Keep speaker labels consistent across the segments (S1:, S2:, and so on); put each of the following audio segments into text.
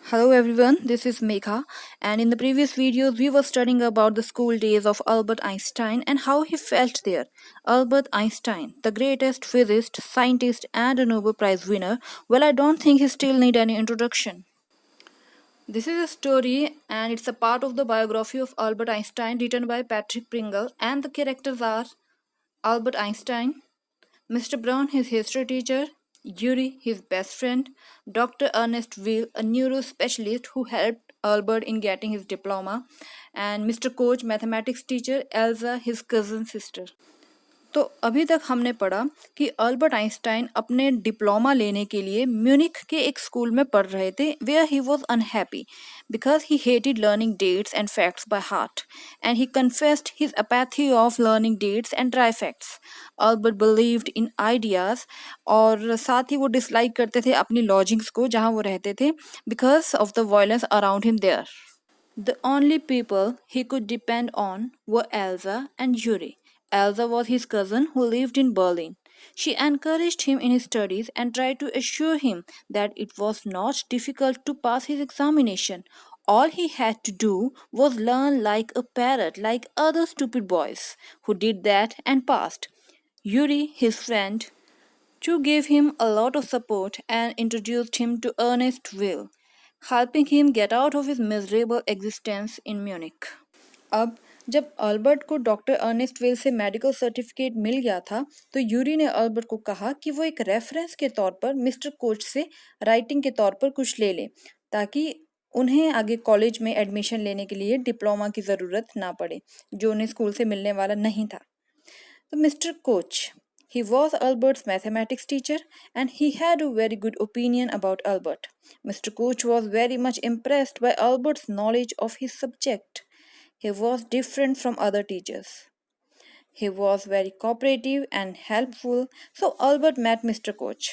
S1: Hello everyone, this is Megha, and in the previous videos we were studying about the school days of Albert Einstein and how he felt there. Albert Einstein, the greatest physicist, scientist and a Nobel Prize winner, well I don't think he still need any introduction. This is a story and it's a part of the biography of Albert Einstein written by Patrick Pringle and the characters are Albert Einstein, Mr. Brown, his history teacher, Yuri, his best friend, Dr. Ernest Weil, a neurospecialist who helped Albert in getting his diploma, and Mr. Coach, mathematics teacher, Elsa, his cousin sister. तो अभी तक हमने पढ़ा कि Albert Einstein अपने diploma लेने के लिए म्यूनिख के एक स्कूल में पढ़ रहे थे where he was unhappy because he hated learning dates and facts by heart and he confessed his apathy of learning dates and dry facts Albert believed in ideas और साथ ही वो डिसलाइक करते थे अपनी लॉजिंग्स को जहाँ वो रहते थे because of the violence around him there. The only people he could depend on were Elsa and Yuri. Elsa was his cousin who lived in Berlin. She encouraged him in his studies and tried to assure him that it was not difficult to pass his examination. All he had to do was learn like a parrot, like other stupid boys who did that and passed. Yuri, his friend, Chu gave him a lot of support and introduced him to Ernest Will, helping him get out of his miserable existence in Munich. अब जब Albert को doctor Ernest well से medical certificate मिल गया था तो Yuri ने Albert को कहा कि वो एक रेफरेंस के तौर पर मिस्टर कोच से राइटिंग के तौर पर कुछ ले ले ताकि उन्हें आगे कॉलेज में एडमिशन लेने के लिए डिप्लोमा की ज़रूरत ना पड़े जो उन्हें स्कूल से मिलने वाला नहीं था. तो mister coach, he was Albert's mathematics teacher and he had a very good opinion about Albert. Mr. Koch was very much impressed by Albert's knowledge of his subject. He was different from other teachers. He was very cooperative and helpful, so Albert met Mr. Koch.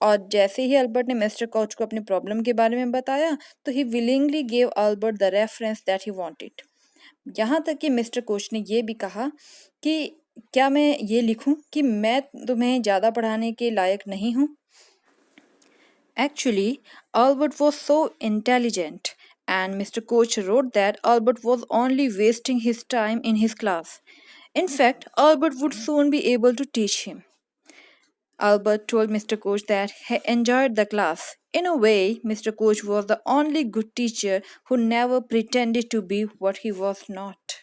S1: और जैसे ही Albert ने mister Koch को अपनी problem के बारे में बताया तो he willingly gave Albert the reference that he wanted. यहाँ तक कि मिस्टर कोच ने ये भी कहा कि क्या मैं ये लिखूं कि मैं तुम्हें ज़्यादा पढ़ाने के लायक नहीं हूँ. Actually, Albert was so intelligent, and Mr. Koch wrote that Albert was only wasting his time in his class. In fact, Albert would soon be able to teach him. Albert told Mr. Koch that he enjoyed the class. In a way, Mr. Koch was the only good teacher who never pretended to be what he was not.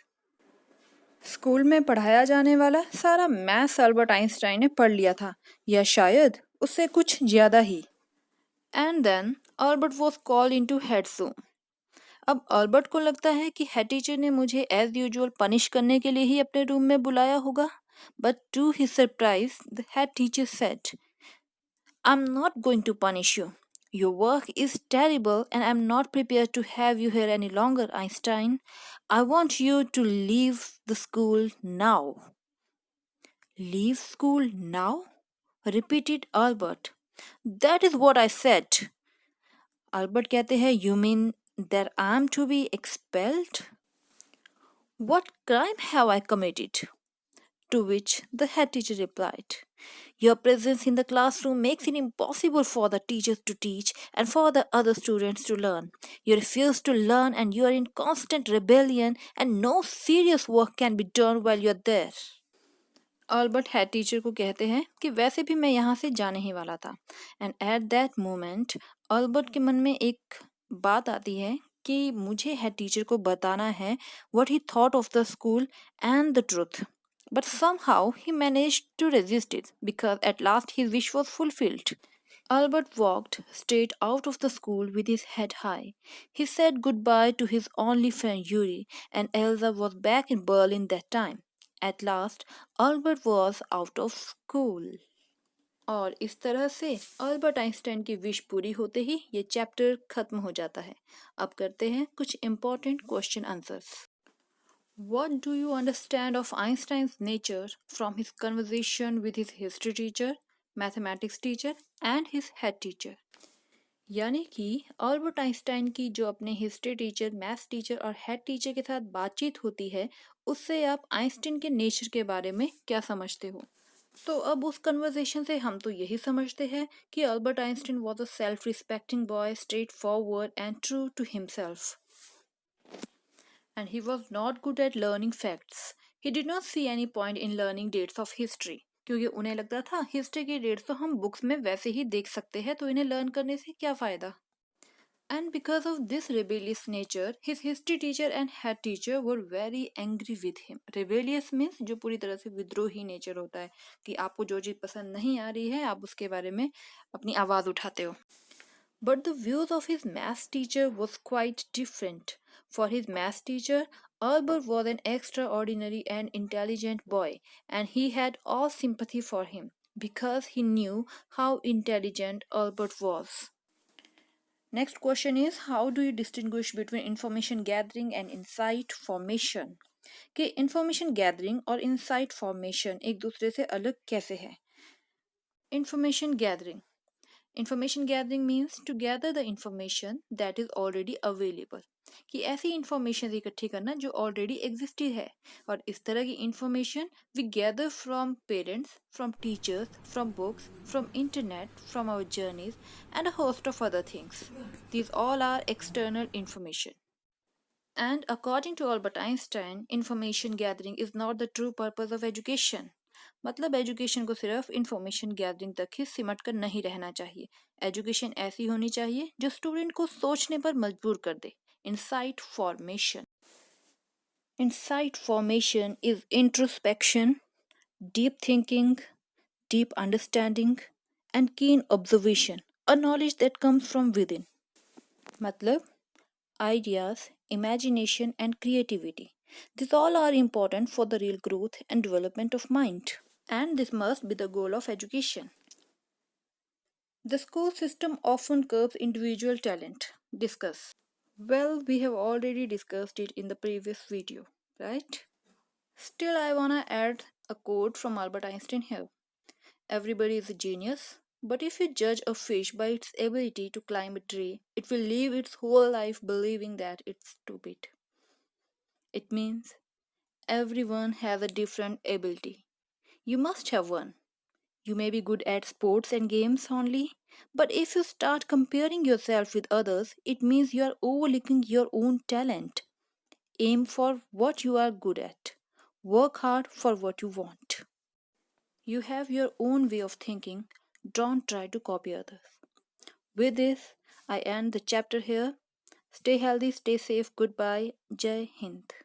S1: School में पढ़ाया जाने वाला सारा maths Albert Einstein ने पढ़ लिया था या शायद उससे कुछ ज़्यादा ही. And then Albert was called into head room. अब अल्बर्ट को लगता है कि हेड टीचर ने मुझे एज यूजुअल पनिश करने के लिए ही अपने रूम में बुलाया होगा. But to his surprise the head teacher said, I am not going to punish you. Your work is terrible and I'm not prepared to have you here any longer, Einstein. I want you to leave the school now. Leave school now? Repeated Albert. That is what I said. Albert कहते हैं, You mean that I'm to be expelled? What crime have I committed? To which the head teacher replied, Your presence in the classroom makes it impossible for the teachers to teach and for the other students to learn. You refuse to learn and you are in constant rebellion and no serious work can be done while you're there. Albert head teacher को कहते हैं कि वैसे भी मैं यहाँ से जाने ही वाला था. And at that moment Albert के मन में एक बात आती है कि मुझे हेड टीचर को बताना है what he thought of the school and the truth. But somehow he managed to resist it because at last his wish was fulfilled. Albert walked straight out of the school with his head high. He said goodbye to his only friend Yuri, and Elsa was back in Berlin that time. At last, Albert was out of school. और इस तरह से Albert Einstein की wish पूरी होते ही ये chapter खत्म हो जाता है. अब करते हैं कुछ important question answers. What do you understand of Einstein's nature from his conversation with his history teacher, mathematics teacher and his head teacher? यानी कि अल्बर्ट आइंस्टाइन की जो अपने हिस्ट्री टीचर, मैथ्स टीचर और हेड टीचर के साथ बातचीत होती है उससे आप आइंस्टाइन के नेचर के बारे में क्या समझते हो. तो अब उस कन्वर्सेशन से हम तो यही समझते हैं कि Albert Einstein was a self respecting boy, straight forward and true to himself. And he was not good at learning facts. He did not see any point in learning dates of history. क्योंकि उन्हें लगता था history की dates तो हम books में वैसे ही देख सकते हैं, तो इन्हें लर्न करने से क्या फ़ायदा. And because of this rebellious nature, his history teacher and head teacher were very angry with him. Rebellious means जो पूरी तरह से विद्रोही नेचर होता है कि आपको जो चीज़ पसंद नहीं आ रही है आप उसके बारे में अपनी आवाज़ उठाते हो. But the views of his maths teacher was quite different. For his maths teacher, Albert was an extraordinary and intelligent boy, and he had all sympathy for him because he knew how intelligent Albert was. Next question is, how do you distinguish between information gathering and insight formation? कि information gathering और insight formation एक दूसरे से अलग कैसे है? Information gathering. Information gathering means to gather the information that is already available. कि ऐसी information इकट्ठी करना जो already existed है, और इस तरह की information we gather from parents, from teachers, from books, from internet, from our journeys and a host of other things. These all are external information. And according to Albert Einstein, information gathering is not the true purpose of education. मतलब education को सिर्फ information gathering तक ही सिमट कर नहीं रहना चाहिए. Education ऐसी होनी चाहिए जो स्टूडेंट को सोचने पर मजबूर कर दे. Insight formation. Insight formation is introspection, deep thinking, deep understanding and keen observation, a knowledge that comes from within. मतलब ideas, imagination, and creativity. These all are important for the real growth and development of mind. And this must be the goal of education. The school system often curbs individual talent. Discuss. Well, we have already discussed it in the previous video, right? Still, I wanna add a quote from Albert Einstein here. Everybody is a genius, but if you judge a fish by its ability to climb a tree, it will live its whole life believing that it's stupid. It means everyone has a different ability. You must have one. You may be good at sports and games only, but if you start comparing yourself with others, it means you are overlooking your own talent. Aim for what you are good at. Work hard for what you want. You have your own way of thinking. Don't try to copy others. With this, I end the chapter here. Stay healthy, stay safe. Goodbye. Jai Hind.